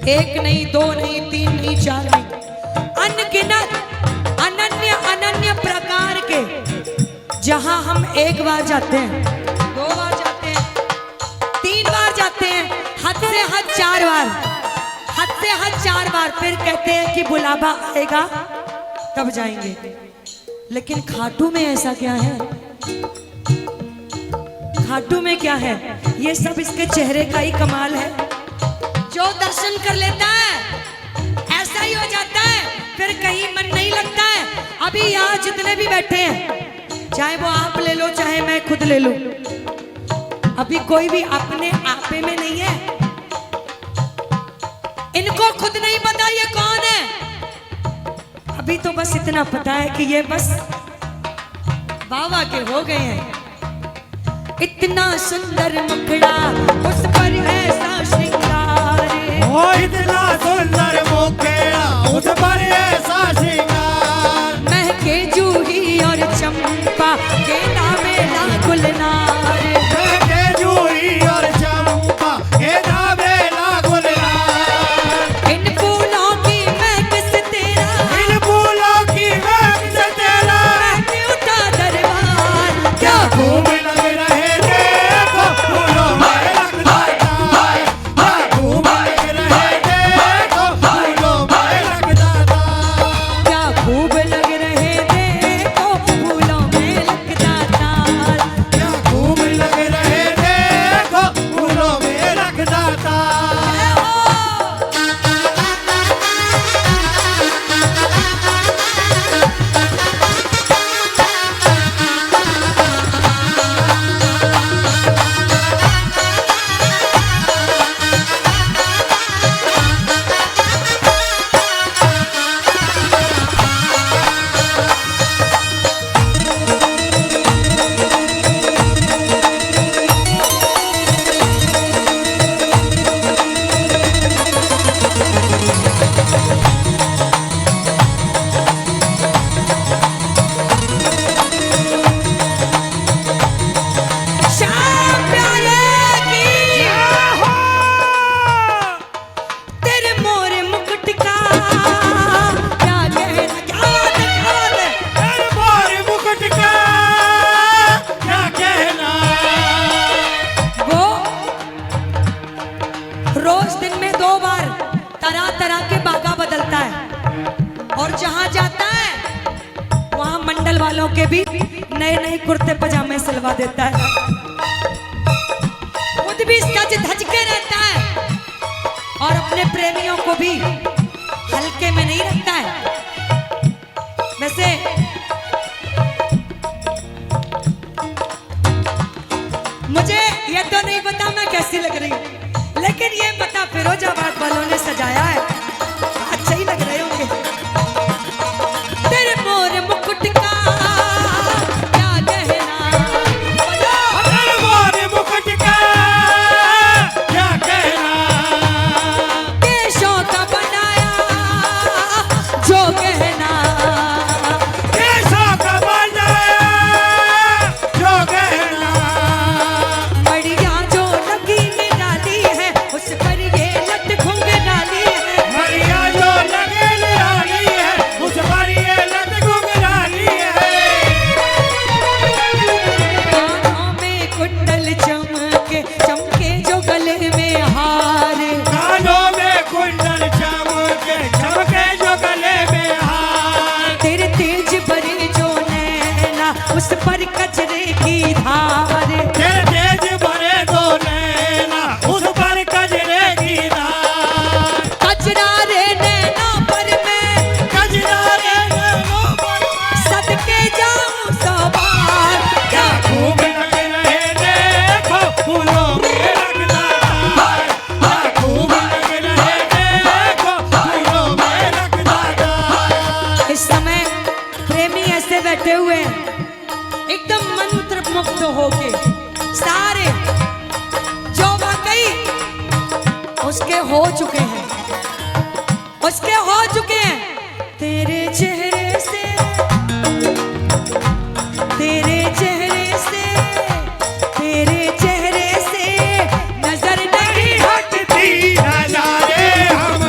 एक नहीं, दो नहीं, तीन नहीं, चार नहीं, अनगिनत अनन्य अनन्य प्रकार के, जहां हम एक बार जाते हैं, दो बार जाते हैं, तीन बार जाते हैं, हद से हद चार बार, हद से हद चार बार, फिर कहते हैं कि बुलावा आएगा तब जाएंगे। लेकिन खाटू में ऐसा क्या है? खाटू में क्या है? ये सब इसके चेहरे का ही कमाल है। जो दर्शन कर लेता है ऐसा ही हो जाता है, फिर कहीं मन नहीं लगता है। अभी यहाँ जितने भी बैठे हैं, चाहे वो आप ले लो चाहे मैं खुद ले लूं, अभी कोई भी अपने आपे में नहीं है। इनको खुद नहीं पता ये कौन है। अभी तो बस इतना पता है कि ये बस बाबा के हो गए हैं। इतना सुंदर मुखड़ा उस पर ऐसा श्रृंगार, ओ इतना सुंदर मुखड़ा उस पर ऐसा श्रृंगार, महके जूही और चंपा गेंदा मेला गुलनार, महके जूही और चंपा गेंदा मेला गुलनार। इन फूलों की महक से तेरा, इन फूलों की महक से तेरा महके उठा दरबार। क्या खूब लग रहे देखो फूलों में लगता तार, क्या खूब लग रहे देखो फूलों में लगता तार, क्या खूब लग रहे देखो फूलों में लगता तार। क्या खूब लग रहे देखो फूलों में लगता तार। श्याम प्यारे की तेरे मोरे मुकुट का क्या कहना, क्या बात है, क्या बात है। तेरे मोरे मुकुट का क्या कहना, वो रोज दिन में 2 बार तरह तरह के बागा बदलता है, और जहां जाता है वहां मंडल वालों के भी नए नए कुर्ते पजामे सिलवा देता है। खुद भी सज धज के रहता है और अपने प्रेमियों को भी हल्के में नहीं रखता है। वैसे मुझे ये तो नहीं पता मैं कैसी लग रही हूँ, लेकिन ये पता फिरोजाबाद वालों ने सजाया है, अच्छे ही लग रहे होंगे। तेरे मोर मुकुट का क्या कहना, तेरे मोरे मुकुट का क्या कहना, केशों का बनाया जो कहना, केशों का बनाया जो कहना, मड़िया जो लगी में डाली है उस पर ये लट घुंघ डाली है, मरिया जो लगे निराली है उस पर ये लट घुंघराली है। कानों में कुंडल चमके चमके जो गले में हार, कानों में कुंडल चमके चमके जो गले में हार, तेरे तेज बरे जो नैना उस पर कचरे की धार, तेरे तेज भरे दो नैना उस पर कजरे की धार, कचरा रे नैना पर मैं कजरा रे नैनों पर मैं सदके जाऊं 100 बार। क्या खूब लग रहे देखो फूलों में लगता तार, क्या खूब लग रहे देखो फूलों में लगता तार। इस समय प्रेमी ऐसे बैठे हुए हैं एकदम मंत्र मुक्त होके, सारे जो वाकई उसके हो चुके हैं, उसके हो चुके हैं। तेरे चेहरे से, तेरे चेहरे से, तेरे चेहरे से नजर नहीं हटती नजारे हम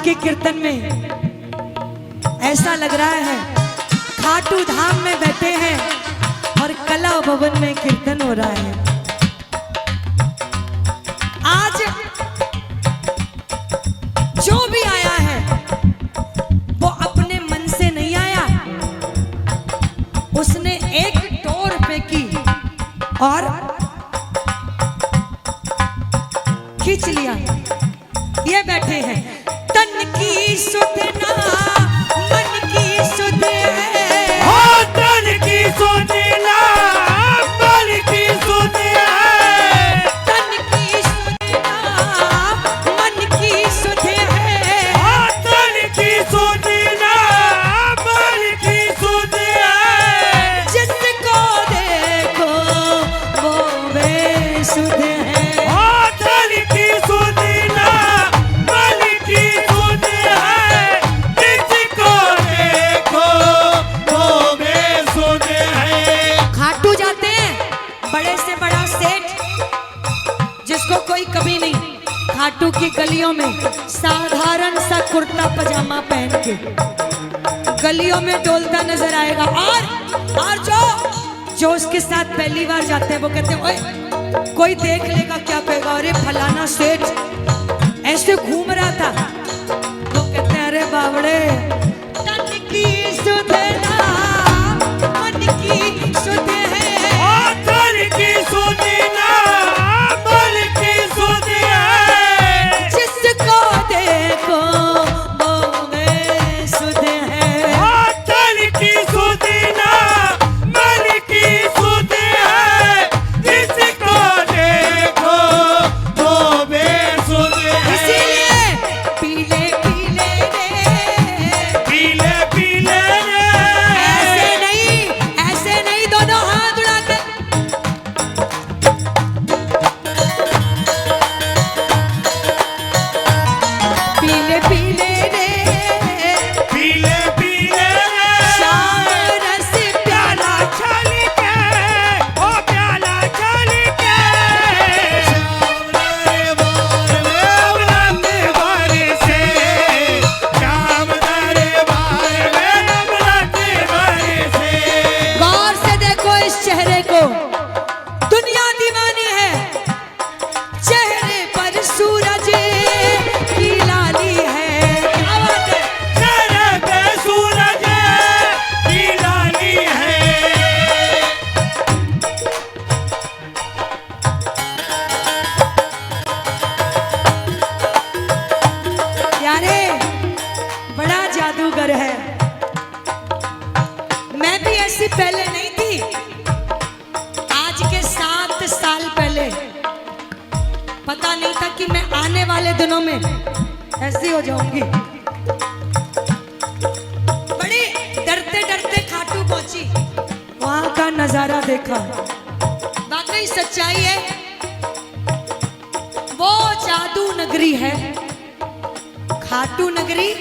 के कीर्तन में ऐसा लग रहा है खाटू धाम में बैठे हैं और कला भवन में कीर्तन हो रहा है। आज जो भी आया है वो अपने मन से नहीं आया, उसने एक टोर फेंकी और खींच लिया। ये बैठे हैं तन की सुधना मन की सुध है, हो तन की सुधना मन की सुध है, तन की सुधना मन की सुध है, हो तन की सुधना मन की सुध है, जिसको देखो वो बेसुध है। हो तन की सुधना मन की सुध है, जिसको देखो वो बेसुध है। खाटू जाते हैं बड़े से बड़ा सेठ जिसको कोई कभी नहीं, खाटू की गलियों में साधारण सा कुर्ता पजामा पहन के गलियों में डोलता नजर आएगा। और जो उसके साथ पहली बार जाते हैं वो कहते हैं ओए कोई देख लेगा क्या कहेगा, अरे फलाना सेठ ऐसे घूम रहा था। वो कहते हैं अरे बावड़े तन की सुधना मन की सुध है, हो तन की सुधना मन की सुध है, जिसको देखो वो बेसुध है। हो तन की सुधना मन की सुध है, जिसको देखो वो बेसुध है। इसीलिए पीले पीले रे, पीले पीले रे, ऐसे नहीं दोनों हाथ उड़ा के। पीले पीले रे पीले पीले रे, श्याम रस प्याला, प्याला चल के, ओ प्याला चल के, श्याम दरबार से, श्याम दरबार में अमृत से। गौर से देखो इस चेहरे को, दुनिया दीवानी है। चेहरे पर सूरज की लाली है, क्या बात है? चेहरे पे सूरज की लाली है, यारे बड़ा जादूगर है। मैं भी ऐसी पहले नहीं थी, आज के 7 साल पहले पता नहीं था कि मैं आने वाले दिनों में ऐसी हो जाऊंगी। बड़ी डरते डरते खाटू पहुंची, वहां का नजारा देखा, वाकई सच्चाई है। वो जादू नगरी है, खाटू नगरी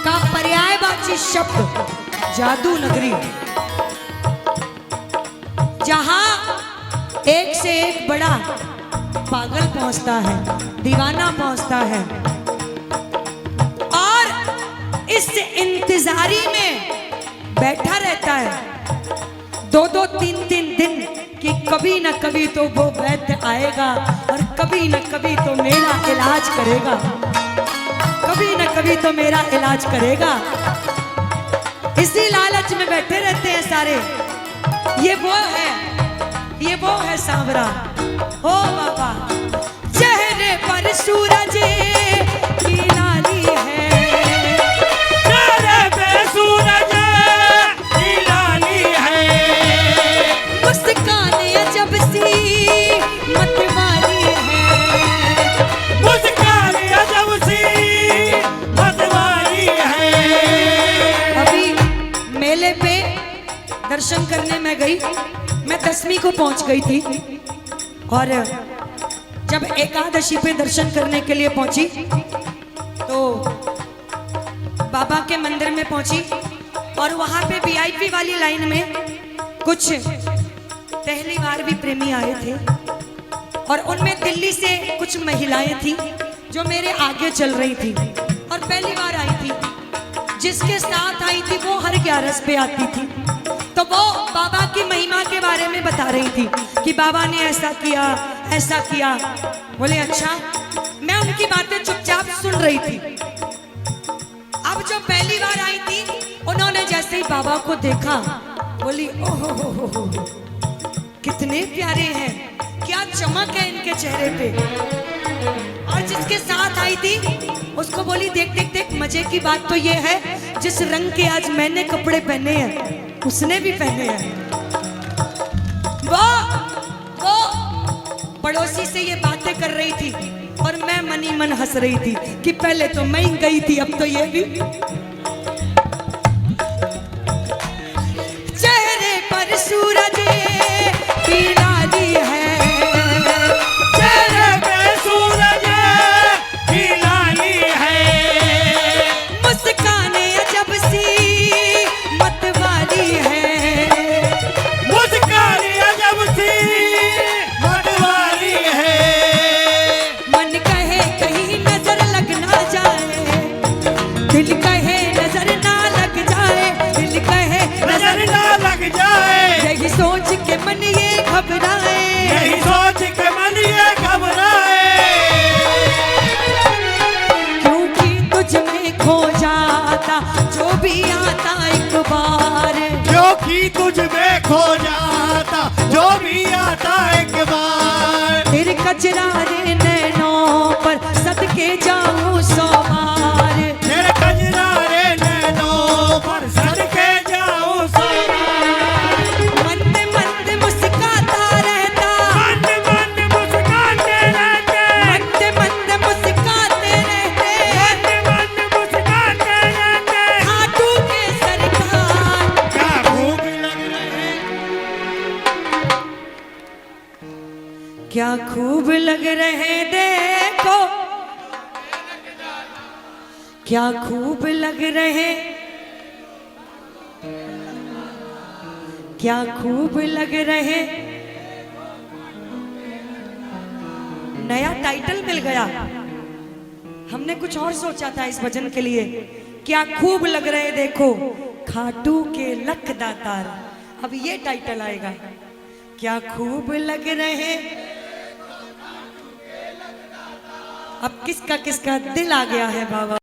का पर्यायवाची शब्द जादू नगरी, जहां एक से एक बड़ा पागल पहुंचता है, दीवाना पहुंचता है। और इस इंतजारी में बैठा रहता है 2-2, 3-3 दिन कि कभी न कभी तो वो वैद्य आएगा और कभी न कभी तो मेरा इलाज करेगा, कभी न कभी तो मेरा इलाज करेगा। इसी लालच में बैठे रहते हैं सारे। ये वो है सांवरा, ओ बाबा चेहरे पर सूरज की लाली है, चेहरे पे सूरज की लाली है, मुस्कान अजब सी मतवाली है, मुस्कान अजब सी मतवाली है। अभी मेले पे दर्शन करने में गई, मैं 10वीं को पहुंच गई थी और जब एकादशी पे दर्शन करने के लिए पहुंची तो बाबा के मंदिर में पहुंची और वहां पे वीआईपी वाली लाइन में कुछ पहली बार भी प्रेमी आए थे और उनमें दिल्ली से कुछ महिलाएं थी जो मेरे आगे चल रही थी। पहली बार आई थी, जिसके साथ आई थी वो हर 11 पे आती थी। तो वो बाबा की महिमा के बारे में बता रही थी कि बाबा ने ऐसा किया, ऐसा किया। बोले अच्छा। मैं उनकी बातें चुपचाप सुन रही थी। अब जो पहली बार आई थी, उन्होंने जैसे ही बाबा को देखा, बोली ओहो, कितने प्यारे हैं, क्या चमक है इनके चेहरे पे। और जिसके साथ आई थी उसको बोली देख देख देख, मजे की बात तो ये है, जिस रंग के आज मैंने कपड़े पहने हैं उसने भी पहने हैं। वो पड़ोसी से ये बातें कर रही थी और मैं मनी मन हंस रही थी कि पहले तो मैं ही गई थी, अब तो ये भी। चेहरे पर सूरज की लाली है, चेहरे पे सूरज की लाली है, मुस्काने अजब सी मतवाली है, मुस्कान अजब सी मतवाली है। मन कहे कहीं नजर लग ना जाए, दिल कहे नजर ना लग जाए, दिल कहे नजर ना लग जाए, यही सोच के मन ये घबराए, यही सोच के मन ये घबराए। क्योंकि तुझ में खो जाता जो भी आता एक बार, क्योंकि तुझ में खो जाता जो भी आता एक बार। तेरे कजरारे नैनों पर सदके जाऊं 100 बार। तेरे कजरारे नैनों पर सदके जाऊं 100 बार। मंद मंद मुस्काता रहता, मंद मंद मुस्काते रहते, मंद मंद मुस्काते रहते, मंद मंद मुस्काते रहते। खाटू के सरकार। क्या खूब लग रहे, क्या खूब लग रहे देखो, क्या खूब लग रहे, क्या खूब लग रहे। नया टाइटल मिल गया, हमने कुछ और सोचा था इस भजन के लिए। क्या खूब लग रहे देखो, खाटू के लख दातार। अब ये टाइटल आएगा, क्या खूब लग रहे। अब किसका किसका दिल आ गया है बाबा।